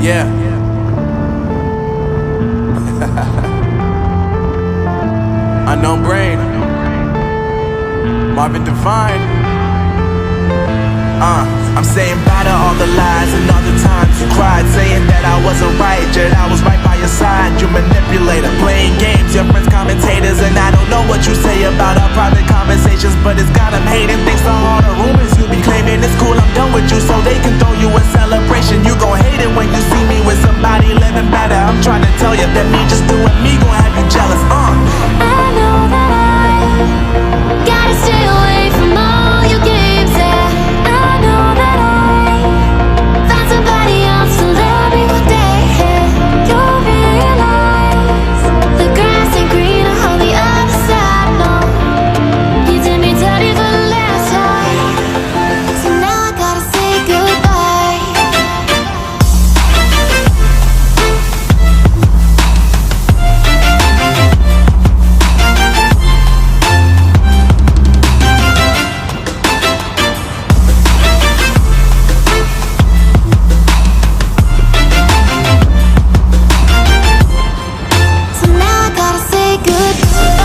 Yeah. Unknown Brain, Marvin Devine. I'm saying bye to all the lies and all the times you cried, saying that I wasn't right, yet I was right by your side. You manipulator, playing games, your friends commentators, and I don't know what you say about our private conversations, but it's got them hating. Thanks to all the rumors you be claiming. It's cool, I'm done with you, so they can throw you a celebration. You gon' hate it when you see me with somebody living better. I'm trying to tell you that me just doing me gon' have you jealous. I know that I gotta stay away from all your games. Yeah, I know that I found somebody else to love me one day. You'll realize the grass ain't greener on the other side. No, you did me dirty for the last time, so now I gotta say goodbye. So now I gotta say goodbye.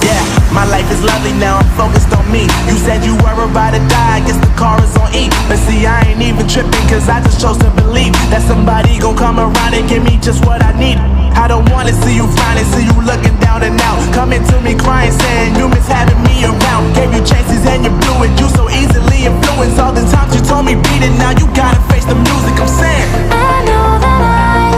Yeah, my life is lovely now, I'm focused on me. You said you were about to die, I guess the car is on E. But see, I ain't even tripping, cause I just chose to believe that somebody gon' come around and give me just what I need. I don't wanna see you finally, see you looking down and out, coming to me crying, saying you miss having me around. Gave you chances and you blew it, you so easily influenced. All the times you told me beat it, now you gotta face the music. I'm saying I know that I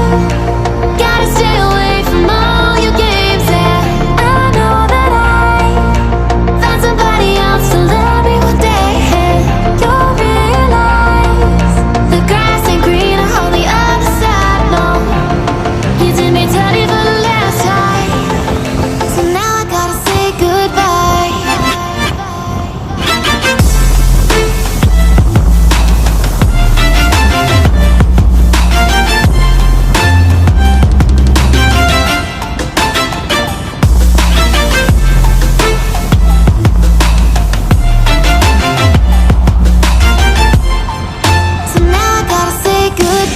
gotta stay away from all your games. Yeah, I know that I found somebody else to love me one day. You'll realize the grass ain't greener on the other side. No, you did me dirty for the last time, so now I gotta say goodbye. So now I gotta say goodbye.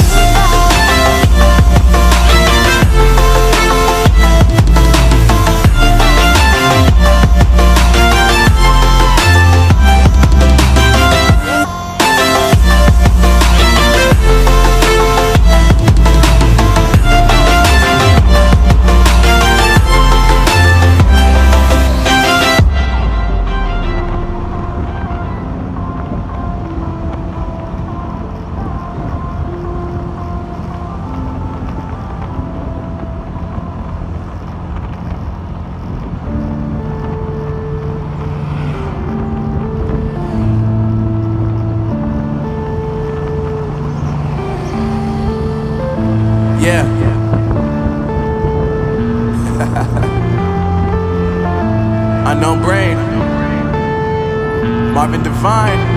yeah. Unknown Brain, Marvin Devine.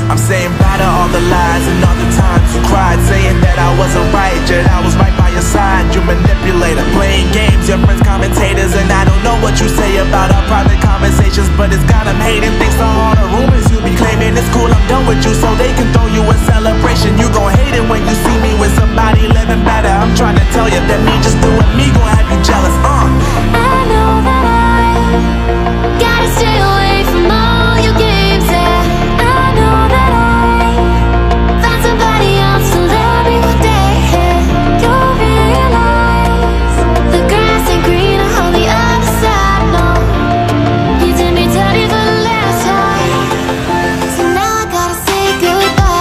I'm saying bye to all the lies and all the times you cried, saying that I wasn't right, yet I was right by your side. You manipulator, playing games, your friends commentators, and I don't know what you say about our private conversations, but it's got them hating. Thanks to all the rumors you be claiming. It's cool, I'm done with you, so they can throw you a celebration. You gon' hate it when you see me with somebody living better. I'm trying to tell you that me just doing me gon' have you jealous. I know that I gotta stay away from all your games. Yeah, I know that I found somebody else to love me one day. You'll realize the grass ain't greener on the other side. No, you did me dirty for the last time, so now I gotta say goodbye.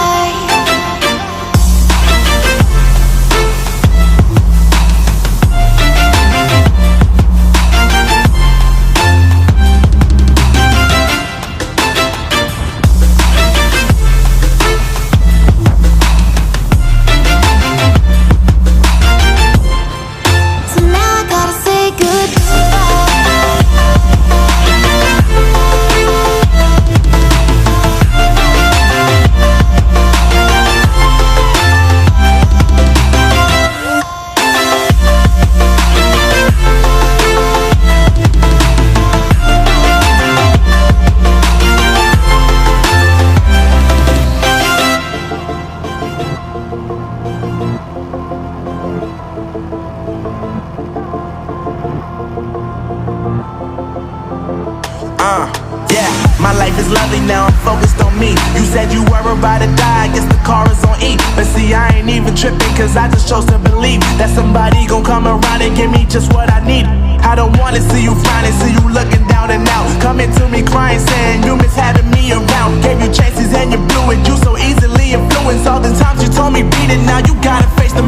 Yeah, my life is lovely now, I'm focused on me. You said you were about to die, I guess the car is on E. But see, I ain't even tripping, cause I just chose to believe that somebody gon' come around and give me just what I need. I don't wanna see you frowning, see you looking down and out, coming to me crying, saying you miss having me around. Gave you chances and you blew it, you so easily influenced. All the times you told me beat it, now you gotta face the